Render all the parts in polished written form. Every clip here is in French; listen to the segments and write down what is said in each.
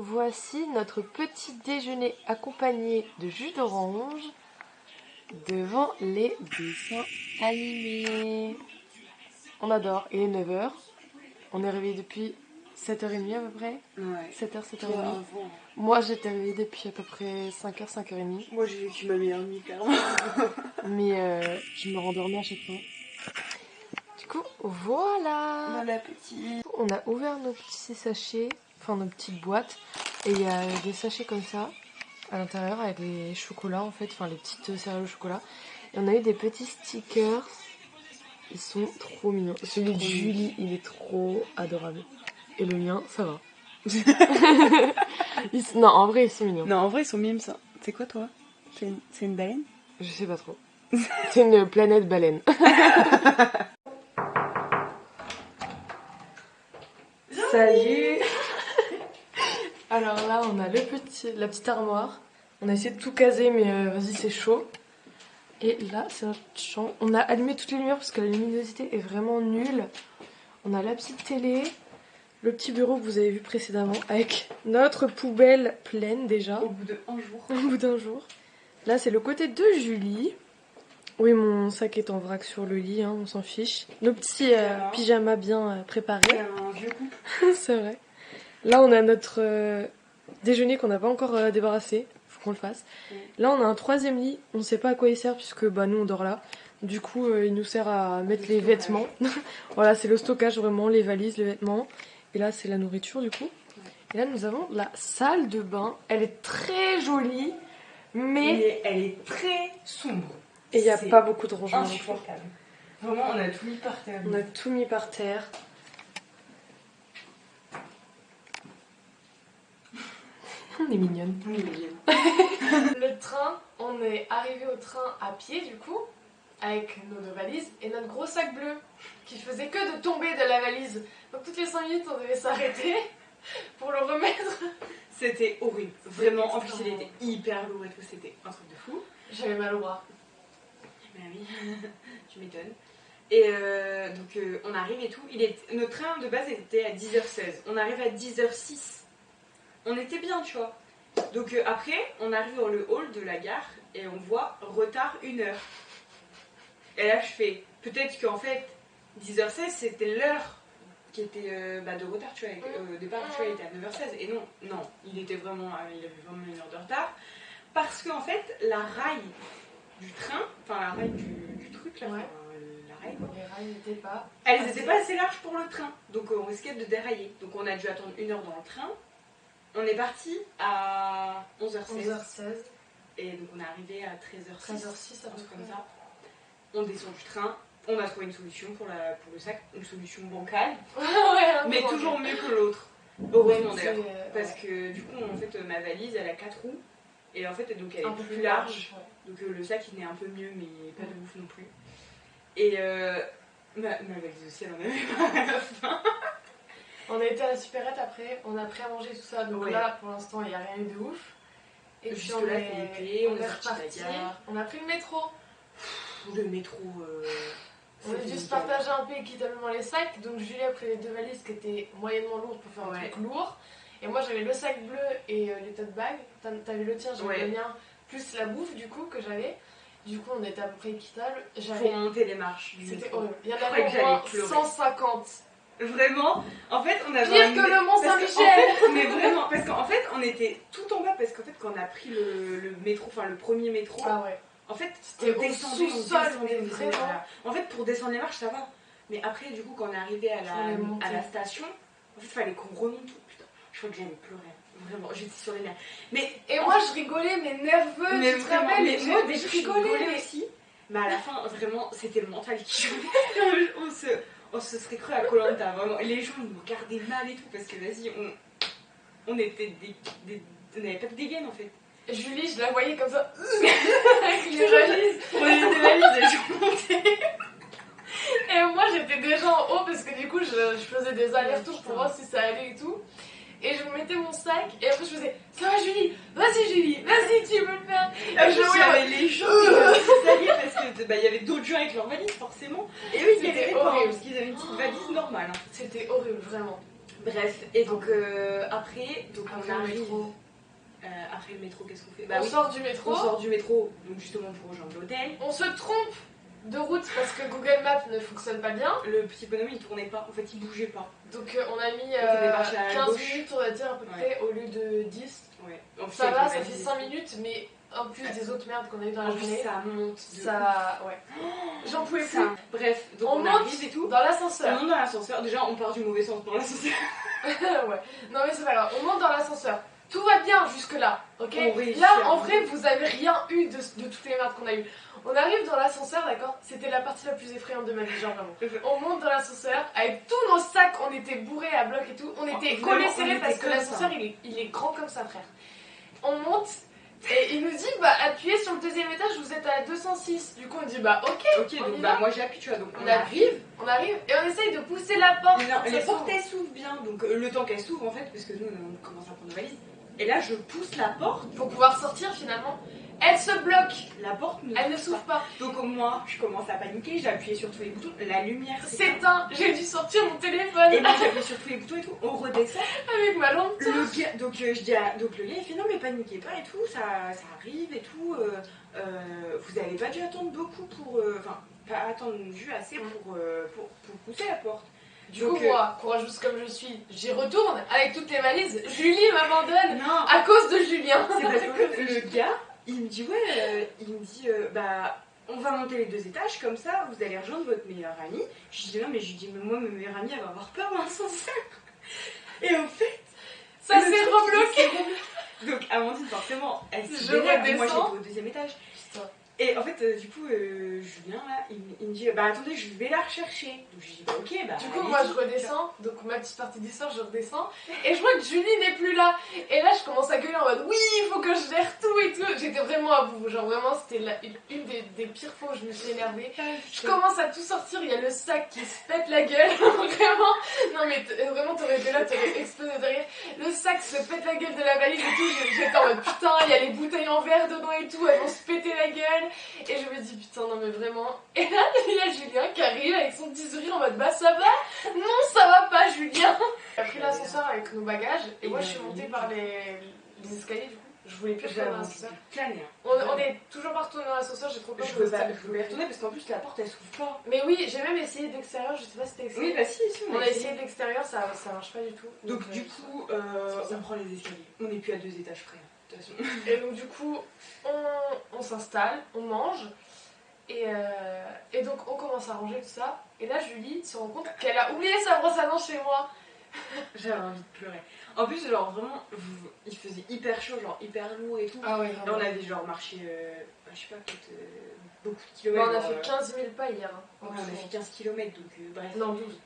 voici notre petit déjeuner accompagné de jus d'orange devant les dessins animés. On adore, il est 9h, on est réveillé depuis 7h30 à peu près. Ouais. 7h, 7h30. Toi, Moi j'étais réveillée depuis à peu près 5h, 5h30. moi j'ai vécu ma meilleure nuit clairement. Mais je me rendormais à chaque fois. Du coup, voilà. Bon appétit. On a ouvert nos petits sachets, enfin nos petites boîtes. Et il y a des sachets comme ça à l'intérieur avec les chocolats en fait, enfin les petites céréales au chocolat. Et on a eu des petits stickers. Ils sont trop mignons. Celui de Julie, il est trop adorable. Et le mien, ça va. Non, en vrai, ils sont mignons. Non, en vrai, ils sont mimes ça. C'est quoi toi? C'est une baleine? Je sais pas trop. C'est une planète baleine. Salut. Alors là, on a la petite armoire. On a essayé de tout caser, mais vas-y, c'est chaud. Et là, c'est notre chambre. On a allumé toutes les lumières parce que la luminosité est vraiment nulle. On a la petite télé, le petit bureau que vous avez vu précédemment, avec notre poubelle pleine déjà. Au bout de un jour. Au bout d'un jour. Là, c'est le côté de Julie. Oui, mon sac est en vrac sur le lit, hein, on s'en fiche. Nos petits pyjamas bien préparés. C'est un vieux couple. C'est vrai. Là, on a notre déjeuner qu'on n'a pas encore débarrassé. Faut qu'on le fasse. Là, on a un troisième lit. On ne sait pas à quoi il sert puisque nous, on dort là. Du coup, il nous sert à mettre les vêtements. Voilà, c'est le stockage vraiment, les valises, les vêtements. Et là, c'est la nourriture du coup. Et là, nous avons la salle de bain. Elle est très jolie, mais elle est très sombre. et il n'y a pas beaucoup de rangement. Insupportable. Vraiment, on a tout mis par terre. On a tout mis par terre. On est mignonne. On est mignonne. Le train, on est arrivé au train à pied du coup, avec nos deux valises et notre gros sac bleu qui faisait que de tomber de la valise. Donc toutes les 5 minutes, on devait s'arrêter pour le remettre. C'était horrible. Vraiment, en plus, il était hyper lourd et tout. C'était un truc de fou. J'avais mal au bras. Ben oui, tu m'étonnes. Et donc on arrive et tout. Notre train de base était à 10h16. On arrive à 10h06. On était bien, tu vois. Donc après, on arrive dans le hall de la gare et on voit retard 1h. Et là, je fais peut-être qu'en fait, 10h16, c'était l'heure qui était de retard, tu vois. Au départ, tu vois, il était à 9h16. Et non, il avait vraiment 1 heure de retard. Parce qu'en fait, la rail du train, enfin la rail du truc là, la rail quoi. Les rails n'étaient pas. Elles n'étaient pas assez larges pour le train, donc on risquait de dérailler. Donc on a dû attendre 1 heure dans le train. On est parti à 11h16. 11h16. Et donc on est arrivé à 13h06. 13h06 à peu près. Comme ça. On descend du train. On a trouvé une solution pour le sac, une solution bancale, mais toujours mieux que l'autre. Heureusement d'ailleurs, parce que du coup en fait ma valise elle a 4 roues. Et en fait, donc elle est un peu plus large. Donc le sac il est un peu mieux, mais pas de ouf non plus. Et ma valise aussi, elle en avait pas à la fin. On a été à la supérette après, on a pris à manger tout ça. Donc là, pour l'instant, il n'y a rien eu de ouf. Et puis on est reparti. On a pris le métro. Le métro. On a dû se partager un peu équitablement les sacs. Donc Julie a pris les 2 valises qui étaient moyennement lourdes pour faire un truc lourd. Et moi j'avais le sac bleu et les tote bags. T'avais le tien, j'avais le mien, plus la bouffe du coup que j'avais. Du coup on était à peu près équitable. Pour monter les marches. C'était horrible. Il y en avait au moins 150. Vraiment, en fait on avait pire que le Mont Saint-Michel. Mais vraiment, parce qu'en fait on était tout en bas. Parce qu'en fait quand on a pris le métro, enfin le premier métro, en fait c'était au sous-sol. En fait pour descendre les marches ça va. Mais après du coup quand on est arrivé à la station, en fait il fallait qu'on remonte tout. Je crois que j'allais pleurer. Vraiment, j'étais sur les nerfs. Et moi je rigolais, mais nerveux, mais tu te rappelles, mais je rigolais aussi. Mais à la fin, vraiment, c'était le mental qui jouait. on se serait cru à Koh-Lanta, vraiment. Les gens, ils nous regardaient mal et tout, parce que vas-y, on était on n'avait pas de dégaine en fait. Julie, je la voyais comme ça, avec les valises. On avait des valises et je montais. Et moi j'étais déjà en haut parce que du coup je faisais des allers-retours pour voir si ça allait et tout. Et je mettais mon sac et après je faisais ça va Julie, vas-y Julie, vas-y tu peux le faire. Et je voyais les gens qui s'alliaient parce que il y avait d'autres gens avec leurs valises forcément. Et eux ils étaient horribles parce qu'ils avaient une petite valise normale. C'était horrible vraiment. Bref, et donc après, donc Après on le arrive. métro. Après le métro, qu'est-ce qu'on fait? On sort du métro. On sort du métro, donc justement pour rejoindre l'hôtel. On se trompe de route parce que Google Maps ne fonctionne pas bien. Le petit bonhomme il tournait pas, en fait il bougeait pas. Donc on a mis on est parti à 15 gauche. minutes, on va dire à peu près, au lieu de 10. Ouais. Ça va, ça fait 5 minutes, mais en plus des autres merdes qu'on a eu dans la En plus, journée. ça monte. Ça. Ouais. J'en pouvais plus. Bref, donc On on monte arrive et tout. dans l'ascenseur. On monte dans l'ascenseur. Déjà, on part du mauvais sens dans l'ascenseur. Ouais. Non mais c'est pas grave, on monte dans l'ascenseur. Tout va bien jusque là, ok? On réussit Là, à en monter. vrai, vous avez rien eu de toutes les merdes qu'on a eues. On arrive dans l'ascenseur, d'accord? C'était la partie la plus effrayante de ma vie, genre vraiment. On monte dans l'ascenseur avec tous nos sacs, on était bourrés à bloc et tout. On était Vraiment, collés on serrés était parce que comme l'ascenseur ça. il est grand comme ça, frère. On monte et il nous dit, bah appuyez sur le deuxième étage, vous êtes à 206. Du coup, on dit, bah ok. Ok, on donc y bah va. moi j'appuie, tu vois. Donc On appuie, on arrive et on essaye de pousser la porte. Non, pour que les ça portes s'ouvre. elles s'ouvrent bien, donc le temps qu'elles s'ouvrent en fait, parce que nous on commence à prendre nos valises. Et là je pousse la porte, Pour pouvoir sortir finalement. Elle se bloque, la porte elle ne s'ouvre pas. Donc moi je commence à paniquer, j'ai appuyé sur tous les boutons, la lumière S'éteint, j'ai dû sortir mon téléphone Et moi j'ai appuyé sur tous les boutons et tout, on redescend. avec ma lampe torche. Le gars, donc je dis donc le gars il fait non mais paniquez pas et tout, ça arrive et tout, vous avez pas dû attendre beaucoup pour, enfin pas attendu assez pour pousser la porte. Du coup, moi, courageuse comme je suis, j'y retourne avec toutes les valises. Julie m'abandonne Non, à cause de Julien. c'est parce que le gars il me dit ouais, il me dit bah on va monter les 2 étages comme ça, vous allez rejoindre votre meilleure amie. Je dis non mais je lui dis mais moi ma meilleure amie elle va avoir peur dans l'ascenseur. Et en fait Ça le s'est truc, rebloqué. Donc Amandine forcément elle se Je vénère. Moi redescends. j'étais au 2e étage. Putain. Et en fait du coup Julien là il me dit bah attendez je vais la rechercher. Donc je dis bah ok bah Du coup, allez-y. moi je redescends, donc ma petite partie d'histoire, je redescends, et je vois que Julie n'est plus là. Et là, je commence à gueuler en mode oui, il faut que je gère tout et tout. J'étais vraiment à bout, genre vraiment, c'était une des pires fois où je me suis énervée. Je commence à tout sortir, il y a le sac qui se pète la gueule, vraiment. Non mais vraiment, t'aurais été là, t'aurais explosé de rire. Le sac se pète la gueule de la valise et tout. J'étais en mode putain, il y a les bouteilles en verre dedans et tout, elles vont se péter la gueule. Et je me dis putain, non mais vraiment. Et là, il y a Julien qui arrive avec son petit sourire en mode bah ça va? Non, ça va pas, Julien. J'ai pris l'ascenseur avec nos bagages et moi je suis montée par les escaliers du coup. Je voulais plus retourner dans l'ascenseur. On est toujours pas retourné dans l'ascenseur, j'ai trop peur Je de peux rester- pas y retourner parce qu'en plus la porte elle s'ouvre pas. Mais oui, j'ai même essayé d'extérieur, je sais pas si t'as essayé. Oui bah si On a essayé de l'extérieur, ça marche pas du tout. Donc du coup ça. on prend les escaliers. On n'est plus à 2 étages près. De toute façon. Et donc du coup, on s'installe, on mange. Et donc on commence à ranger tout ça. Et là, Julie se rend compte qu'elle a oublié sa brosse à dents chez moi. J'avais envie de pleurer. En plus, genre vraiment, il faisait hyper chaud, genre hyper lourd et tout. Ah ouais, Là, on avait genre marché, je sais pas, peut-être beaucoup de Bah, kilomètres. on a genre, fait 15 000 pas hier. Hein. Ouais, on a fait 15 km, donc bref. Non, 12.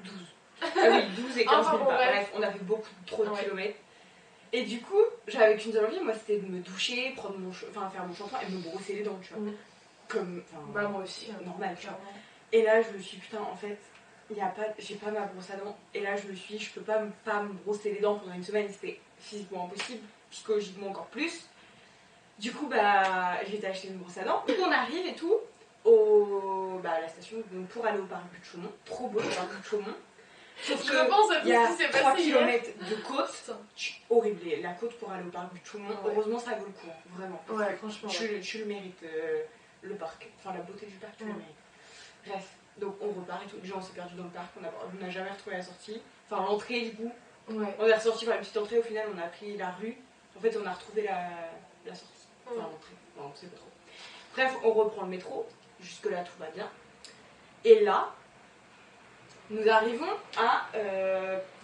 12. Ah oui, 12 et 15 000 Enfin, bon, pas. bref. Bref, on a fait beaucoup trop de Ouais. kilomètres. Et du coup, j'avais qu'une seule envie, moi, c'était de me doucher, prendre faire mon shampoing et me brosser les dents, tu vois. Mm. Comme, Bah, moi aussi. Hein. normal, tu vois. Clairement. Et là, je me suis dit, putain, en fait, j'ai pas ma brosse à dents. Et là, je me suis dit, je peux pas me brosser les dents pendant une semaine, c'était physiquement impossible, psychologiquement encore plus. Du coup, bah, j'ai été acheter une brosse à dents. Donc, on arrive et tout à la station donc, pour aller au parc de Chaumont. Trop beau, le parc de Chaumont. Sauf Je que repense à tout il y a ce qui s'est 3 passé hier. km de côte. Putain. Horrible, la côte pour aller au parc du Chaumont. Ouais. Heureusement, ça vaut le coup, hein, vraiment. Parce Ouais, que franchement. je le mérite, le parc. Enfin, la beauté du parc, je le Ouais. mérite. Bref, donc on repart et tout. Déjà, on s'est perdu dans le parc, on n'a jamais retrouvé la sortie. Enfin, l'entrée, du coup. Ouais. On est ressorti par une petite entrée, au final, on a pris la rue. En fait, on a retrouvé la sortie. Enfin, Ouais. l'entrée. Non, on sait pas trop. Bref, on reprend le métro. Jusque-là, tout va bien. Et là, nous arrivons à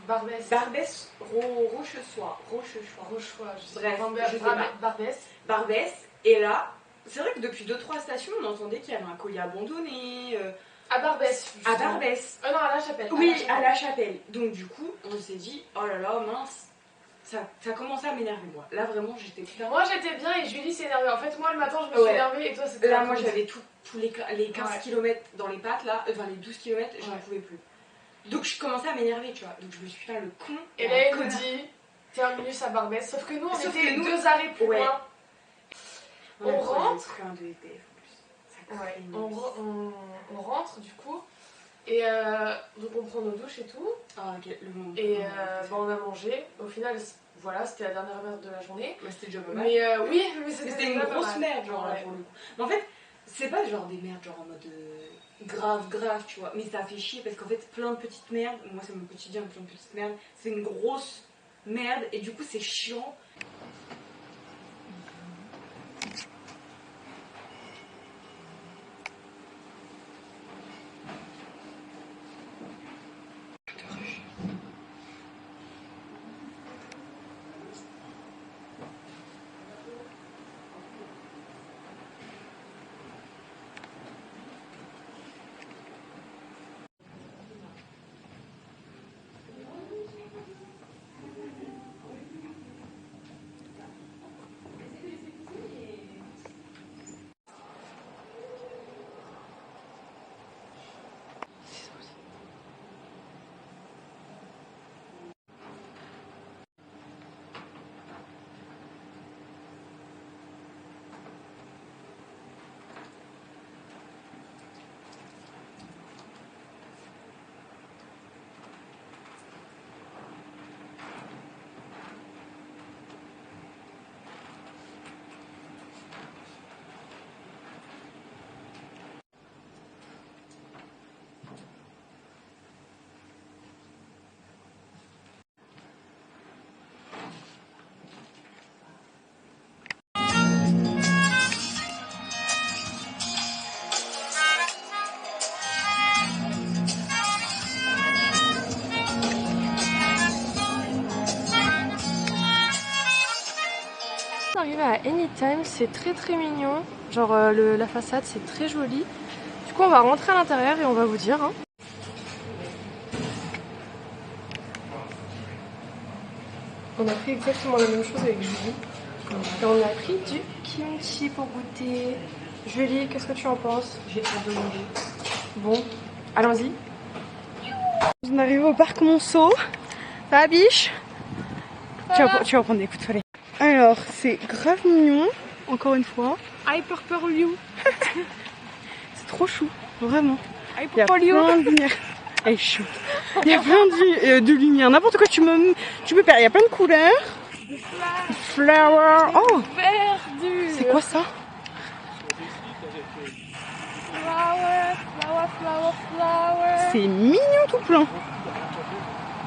Barbès. Barbès, Rochechouart. Rochefois, je sais Bref, pas. je sais pas. Barbès. Barbès. Et là, c'est vrai que depuis 2-3 stations, on entendait qu'il y avait un colis abandonné. À Barbès. À justement. Barbès. Non, à La Chapelle. Oui, à la chapelle. Donc du coup, on s'est dit, oh là là, mince. Ça commençait à m'énerver, moi. Là, vraiment, j'étais putain. Moi j'étais bien et Julie s'est énervée. En fait, moi le matin je me suis Ouais. énervée et toi c'était. Là, la moi, cause. j'avais tous les 15 Ouais. km dans les pattes, là. Enfin, les 12 km, j'en Ouais. pouvais plus. Donc, je commençais à m'énerver, tu vois. Donc, je me suis dit, putain, le con. Et là elle nous dit terminus à Barbès. Sauf que nous on Sauf était que nous- 2 arrêts plus Ouais. loin. On On rentre. rentre. Un de ETF en plus. Ça Ouais, craigne. on rentre du coup. Et donc on prend nos douches et tout. Ah, ok, le monde. Et on a mangé. Au final, voilà, c'était la dernière merde de la journée. Mais c'était déjà pas mal. Mais oui, mais c'était une grosse merde, genre là pour le coup. Mais en fait, c'est pas genre des merdes, genre en mode grave, tu vois. Mais ça fait chier parce qu'en fait, plein de petites merdes, moi c'est mon quotidien, plein de petites merdes, c'est une grosse merde et du coup c'est chiant. Arrivé à Anytime, c'est très mignon. Genre la façade, c'est très joli. Du coup, on va rentrer à l'intérieur et on va vous dire. Hein. On a pris exactement la même chose avec Julie. Et on a pris du kimchi pour goûter. Julie, qu'est-ce que tu en penses? J'ai hâte de manger. Bon, allons-y. On arrive au parc Monceau. Ça va, biche? Tu vas prendre des coups de soleil. Alors, c'est grave mignon, encore une fois. Hyper you. C'est trop chou, vraiment. Il y a Hyper you. plein de lumière. Elle est chou. Il y a plein de lumière. N'importe quoi, tu peux perdre. Il y a plein de couleurs. Flower. Oh, Perdu. c'est quoi ça? Flower. C'est mignon tout plein.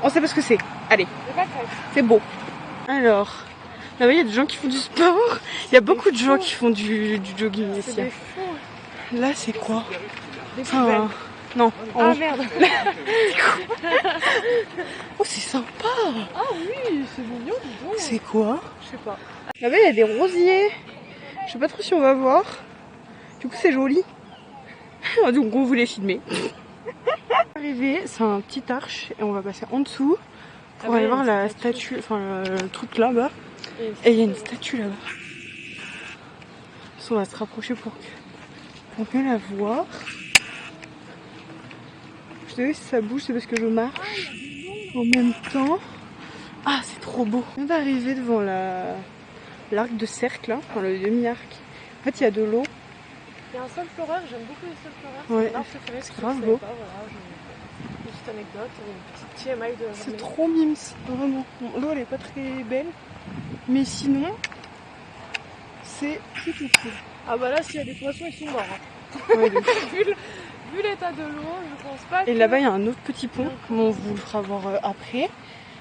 On sait pas ce que c'est. Allez, c'est beau. Alors, là-bas, il y a des gens qui font du sport. Il y a beaucoup de gens qui font du jogging ici. C'est des fous. Là, c'est quoi? Des C'est un... poubelles. Non. Ah merde. Oh, c'est sympa. Ah oui, c'est mignon, dis donc. C'est quoi? Je sais pas. Là-bas, il y a des rosiers. Je sais pas trop si on va voir. Du coup, c'est joli. Donc, on voulait filmer. Arrivé, c'est un petit arche et on va passer en dessous pour aller voir la statue, enfin le truc là-bas. Et il y a une statue là-bas. On va se rapprocher pour mieux la voir. Je sais si ça bouge, c'est parce que je marche en même temps. Ah, c'est trop beau. On vient d'arriver devant l'arc de cercle, hein, enfin le demi-arc. En fait, il y a de l'eau. Il y a un sol pleureur, j'aime beaucoup les sols pleureurs. Ouais, c'est grave beau. Une petite anecdote, une petite TMI de la C'est journée. trop mimes, vraiment. Bon, l'eau elle est pas très belle, mais sinon, c'est tout cool. Ah bah là, s'il y a des poissons, ils sont morts. Hein. Ouais, de ouf. Vu l'état de l'eau, je pense pas que... Et là-bas, il y a un autre petit pont, mais on vous le fera voir après,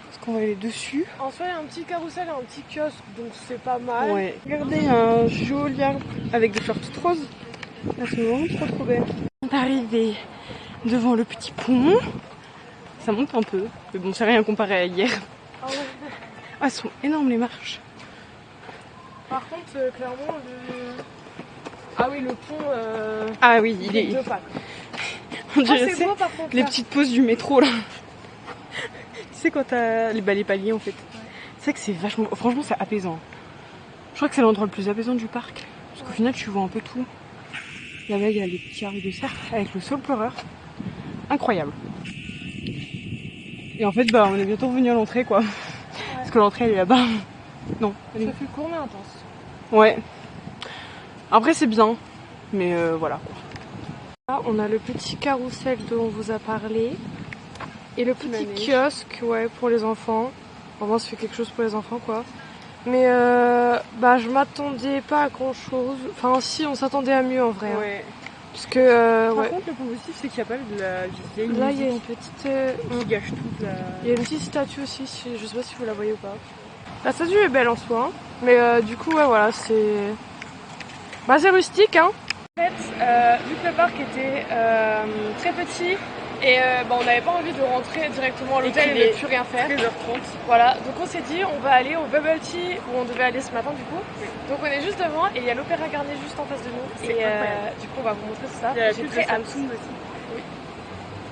parce qu'on va aller dessus. En soi, il y a un petit carrousel et un petit kiosque, donc c'est pas mal. Ouais. Regardez, il y a un joli arbre avec des fleurs toutes roses. Elles sont vraiment trop belles. On est arrivé devant le petit pont. Ça monte un peu, mais bon, c'est rien comparé à hier. Ah ouais. Ah, elles sont énormes les marches. Par contre, clairement, ah oui, le pont... Ah oui, il est... deux pas. On dirait c'est beau, par contre, les là. petites pauses du métro là. Tu sais quand t'as les paliers en fait. C'est vrai que c'est vachement... Franchement c'est apaisant. Je crois que c'est l'endroit le plus apaisant du parc. Parce qu'au final tu vois un peu tout. Là-bas il y a les petits arcs de cercle avec le sol pleureur. Incroyable. Et en fait bah on est bientôt revenu à l'entrée quoi. Ouais. Parce que l'entrée elle est là-bas. Non. Elle est... Ça fait court mais intense. Ouais. Après c'est bien. Mais voilà quoi. Là, on a le petit carrousel dont on vous a parlé. Et le petit kiosque, ouais, pour les enfants. Vraiment, ça fait quelque chose pour les enfants, quoi. Mais bah, je m'attendais pas à grand chose. Enfin, si, on s'attendait à mieux en vrai. Ouais. Hein. Parce que. Par ouais. contre, le point positif, c'est qu'il n'y a pas de la. Là, il y a une petite. qui gâche toute la. Il y a une petite statue aussi, je sais pas si vous la voyez ou pas. La statue est belle en soi, hein. Mais du coup, ouais, voilà, c'est. Bah, c'est rustique, hein. En fait, vu que le parc était très petit et bah, on n'avait pas envie de rentrer directement à l'hôtel et de plus rien faire. 13h30. Voilà, donc on s'est dit on va aller au Bubble Tea où on devait aller ce matin du coup. Oui. Donc on est juste devant et il y a l'Opéra Garnier juste en face de nous. Et du coup on va vous montrer tout ça. Il y a la pub de Samsung aussi. Oui.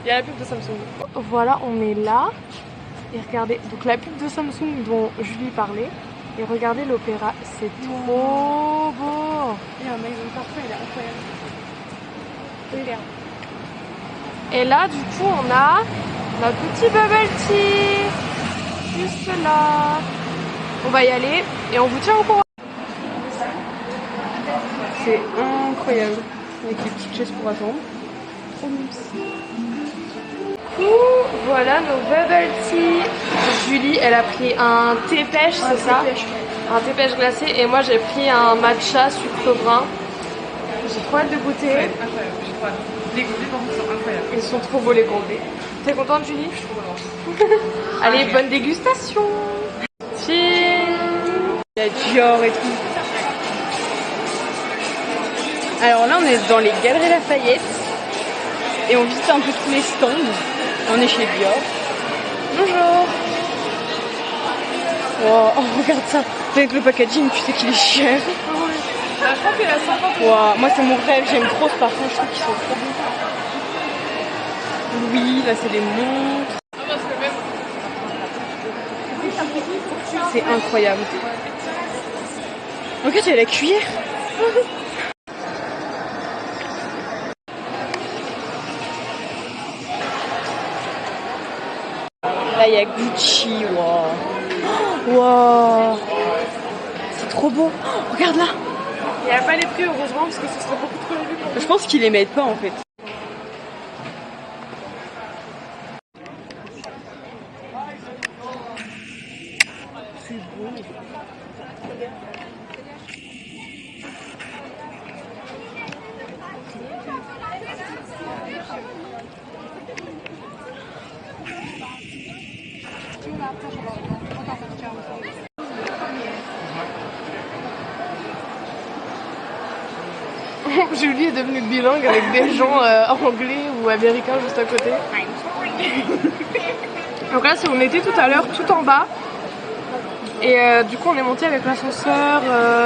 Il y a la pub de Samsung. Voilà, on est là. Et regardez, donc la pub de Samsung dont Julie parlait. Et regardez l'opéra, c'est trop beau. Il y a un magasin parfait, il est incroyable. Regarde. Et là, du coup, on a notre petit bubble tea. Juste là. On va y aller et on vous tient au courant. C'est incroyable. Avec les petites chaises pour attendre. Trop mignon. Voilà nos bubble tea. Julie, elle a pris un thé pêche, c'est ça? Un thé pêche glacé. Et moi, j'ai pris un matcha sucre brun. J'ai trop hâte de goûter. Ouais, incroyable, j'ai trop hâte. Les goûter, par contre, sont incroyables. Ils sont trop beaux, les gourdés. T'es contente, Julie? Je suis trop contente. Allez, bonne dégustation. Cheers. Il y a Dior et tout. Alors là, on est dans les Galeries Lafayette. Et on visite un peu tous les stands. On est chez Dior. Bonjour. Wow, oh, regarde ça. Avec le packaging, tu sais qu'il est cher. Je crois qu'il a 50 euros. Wow, moi, c'est mon rêve. J'aime trop ce parfum. Je trouve qu'ils sont trop bons. Oui, là, c'est des montres. C'est incroyable. En fait, il y a la cuillère. Là, il y a Gucci. Wow. Wow. C'est trop beau. Oh, regarde là. Il n'y a pas les prix, heureusement, parce que ce serait beaucoup trop élevé pour nous. Je pense qu'ils les mettent pas en fait. C'est beau. Julie est devenue bilingue avec des gens anglais ou américains juste à côté. Donc là, on était tout à l'heure tout en bas. Et du coup, on est monté avec l'ascenseur.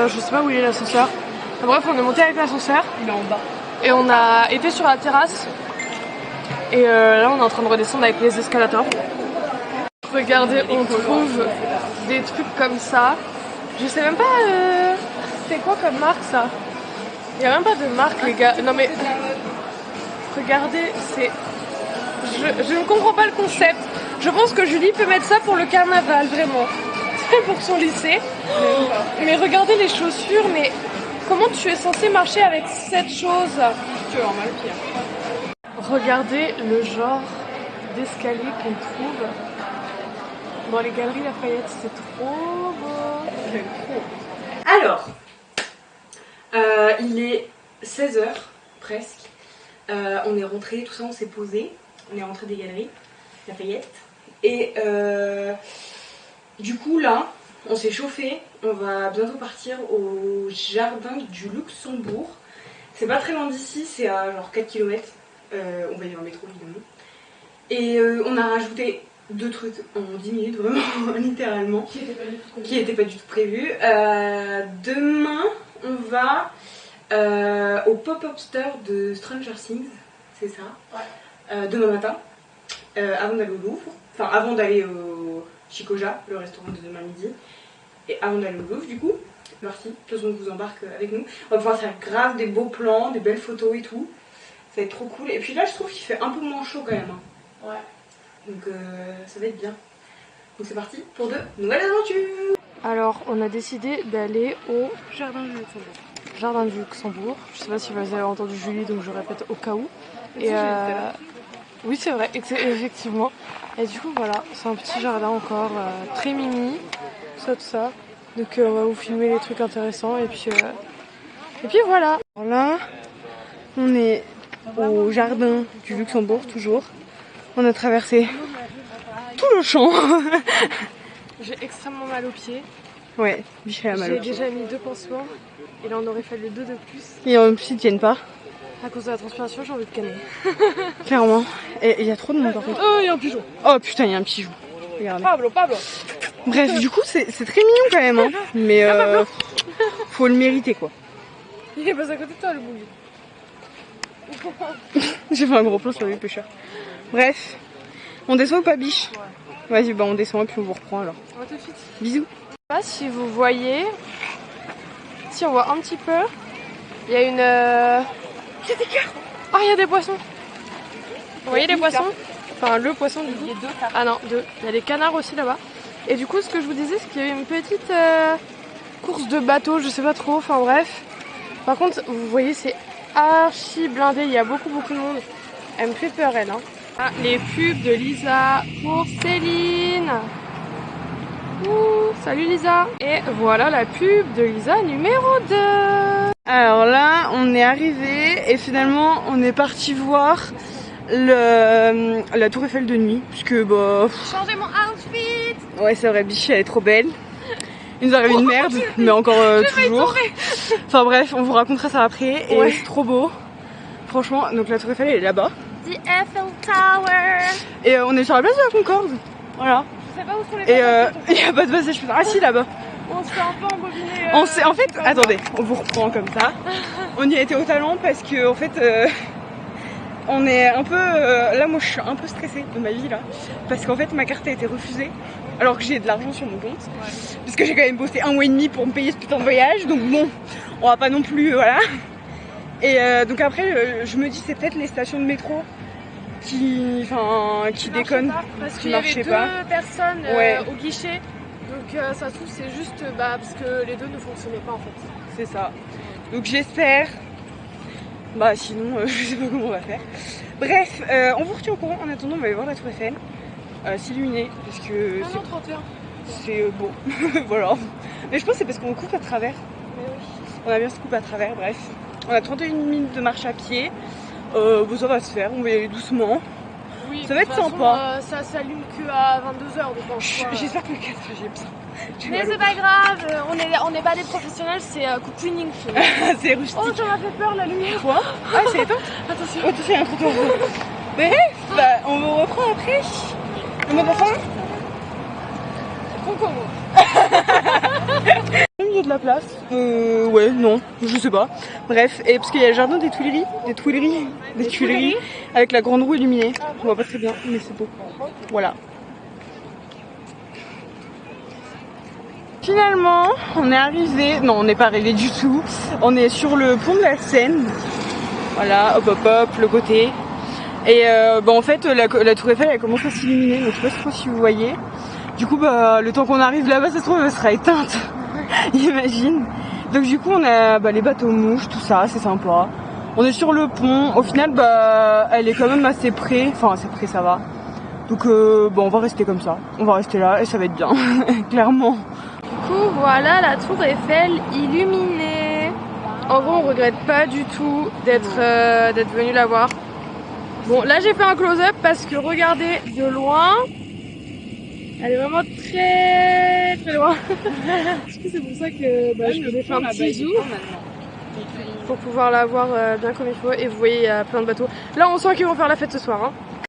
Je sais pas où il est l'ascenseur. Enfin, bref, on est monté avec l'ascenseur. Il est en bas. Et on a été sur la terrasse. Et là, on est en train de redescendre avec les escalators. Regardez, on trouve des trucs comme ça. Je sais même pas c'est quoi comme marque ça. Il n'y a même pas de marque, les gars. Non mais regardez, c'est. Je ne comprends pas le concept. Je pense que Julie peut mettre ça pour le carnaval, vraiment. Pour son lycée. Mais regardez les chaussures, mais comment tu es censé marcher avec cette chose? Tu vas avoir mal au pied. Regardez le genre d'escalier qu'on trouve dans les Galeries Lafayette. C'est trop beau. J'aime trop. Alors, il est 16h presque. On est rentré, tout ça, on s'est posé. On est rentré des Galeries Lafayette. Et du coup, là, on s'est chauffé. On va bientôt partir au jardin du Luxembourg. C'est pas très loin d'ici, c'est à genre 4 km. On va y aller en métro, évidemment. Et on a rajouté 2 trucs en 10 minutes, vraiment, littéralement. Qui n'étaient pas du tout prévus. Demain, on va au pop-up store de Stranger Things, c'est ça, ouais. Demain matin, avant d'aller au Louvre, enfin avant d'aller au Chicoja, le restaurant de demain midi, et avant d'aller au Louvre du coup. Merci, de toute façon on vous embarque avec nous. On va pouvoir faire grave des beaux plans, des belles photos et tout. Ça va être trop cool. Et puis là je trouve qu'il fait un peu moins chaud quand même. Hein. Ouais. Donc ça va être bien. Donc c'est parti pour de nouvelles aventures. Alors on a décidé d'aller au Jardin du Luxembourg. jardin du Luxembourg. Je sais pas si vous avez entendu Julie, donc je répète au cas où. Et oui, c'est vrai, effectivement. Et du coup, voilà, c'est un petit jardin encore très mini, tout ça. Donc on va vous filmer les trucs intéressants et puis voilà. Alors là, on est au jardin du Luxembourg toujours. On a traversé tout le champ. J'ai extrêmement mal aux pieds. Ouais, Michel a mal aux J'ai pieds. déjà mis 2 pansements et là on aurait fallu 2 de plus. Et en plus ils tiennent pas. À cause de la transpiration, j'ai envie de canner. Clairement. Et il y a trop de monde par contre. Oh, il y a un pigeon. Oh putain, il y a un pigeon. Regardez. Pablo. Bref, du coup c'est très mignon quand même. Hein. Mais faut le mériter quoi. Il est passé à côté de toi le boulier. J'ai fait un gros plan sur les pêcheurs. Bref, on descend ou pas, biche? Vas-y, bah on descend et puis on vous reprend alors. On va tout de suite. Bisous. Je sais pas si vous voyez, si on voit un petit peu, il y a une... Il y a des carpes. Ah, il y a des poissons. Vous voyez les poissons? Enfin, le poisson du coup. Ah non, 2. Il y a des canards aussi là-bas. Et du coup, ce que je vous disais, c'est qu'il y avait une petite course de bateau, je sais pas trop, enfin bref. Par contre, vous voyez, c'est archi blindé, il y a beaucoup de monde. Elle me fait peur, elle. Hein. Ah, les pubs de Lisa pour Céline. Ouh, salut Lisa. Et voilà la pub de Lisa numéro 2. Alors là, on est arrivé et finalement on est parti voir la tour Eiffel de nuit. Puisque bah... Changer mon outfit. Ouais, c'est vrai, Biche elle est trop belle. Il nous arrive une merde, mais encore toujours. Enfin bref, on vous racontera ça après. Et c'est trop beau. Franchement, donc la tour Eiffel elle est là-bas. The Eiffel Tower. Et on est sur la place de la Concorde. Voilà. Je sais pas où sont les Et il n'y a pas de passage. Ah si, là-bas. On se fait un peu embobiner. En fait, attendez, on vous reprend comme ça. On y a été au talent parce que en fait, on est un peu... là, moi, je suis un peu stressée de ma vie là, parce qu'en fait, ma carte a été refusée, alors que j'ai de l'argent sur mon compte, parce que j'ai quand même bossé 1 mois et demi pour me payer ce putain de voyage. Donc bon, on va pas non plus, voilà. Et donc après, je me dis c'est peut-être les stations de métro qui déconnent, parce qui qu'il y avait marchaient 2 pas. personnes Ouais. au guichet. Donc ça se trouve c'est juste parce que les 2 ne fonctionnaient pas en fait. C'est ça. Donc j'espère. Bah sinon, je sais pas comment on va faire. Bref, on vous retient au courant. En attendant, on va aller voir la tour Eiffel s'illuminer parce que Ah non, 31. c'est beau. Voilà. Mais je pense que c'est parce qu'on coupe à travers. Mais oui. On a bien se couper à travers. Bref, on a 31 minutes de marche à pied. Bon, ça va se faire. On va y aller doucement. Oui, Ça va de toute être façon, sympa. Ça s'allume que à 22h donc en soi, J'espère que le casque j'ai besoin. Mais c'est pas grave, on n'est pas des professionnels, c'est cocooning. C'est rustique. Oh, ça m'a fait peur la lumière. Quoi? Ah, c'est éteint? Attention. Oh, attention, il y a un trottoir. Bref, bah, on vous reprend après. Le mot de la fin? Concours. Au milieu de la place. Ouais, non, je sais pas. Bref, et parce qu'il y a le jardin des Tuileries, avec la grande roue illuminée. On voit pas très bien, mais c'est beau. Voilà. Finalement, on est arrivé. Non, on n'est pas arrivé du tout. On est sur le pont de la Seine. Voilà, hop hop hop, le côté. Et bah en fait, la tour Eiffel elle commence à s'illuminer. Donc je sais pas trop si vous voyez. Du coup, bah le temps qu'on arrive là-bas, ça se trouve, elle sera éteinte. Imagine. Donc du coup, on a les bateaux mouches, tout ça, c'est sympa. On est sur le pont. Au final, bah elle est quand même assez près. Enfin, assez près, ça va. Donc on va rester comme ça. On va rester là et ça va être bien, clairement. Du coup, voilà la tour Eiffel illuminée. En gros, on regrette pas du tout d'être venu la voir. Bon, là j'ai fait un close-up parce que regardez de loin, elle est vraiment très très loin. Du coup, c'est pour ça que je vous ai fait un petit zoom pour pouvoir la voir bien comme il faut. Et vous voyez, il y a plein de bateaux. Là, on sent qu'ils vont faire la fête ce soir. Hein.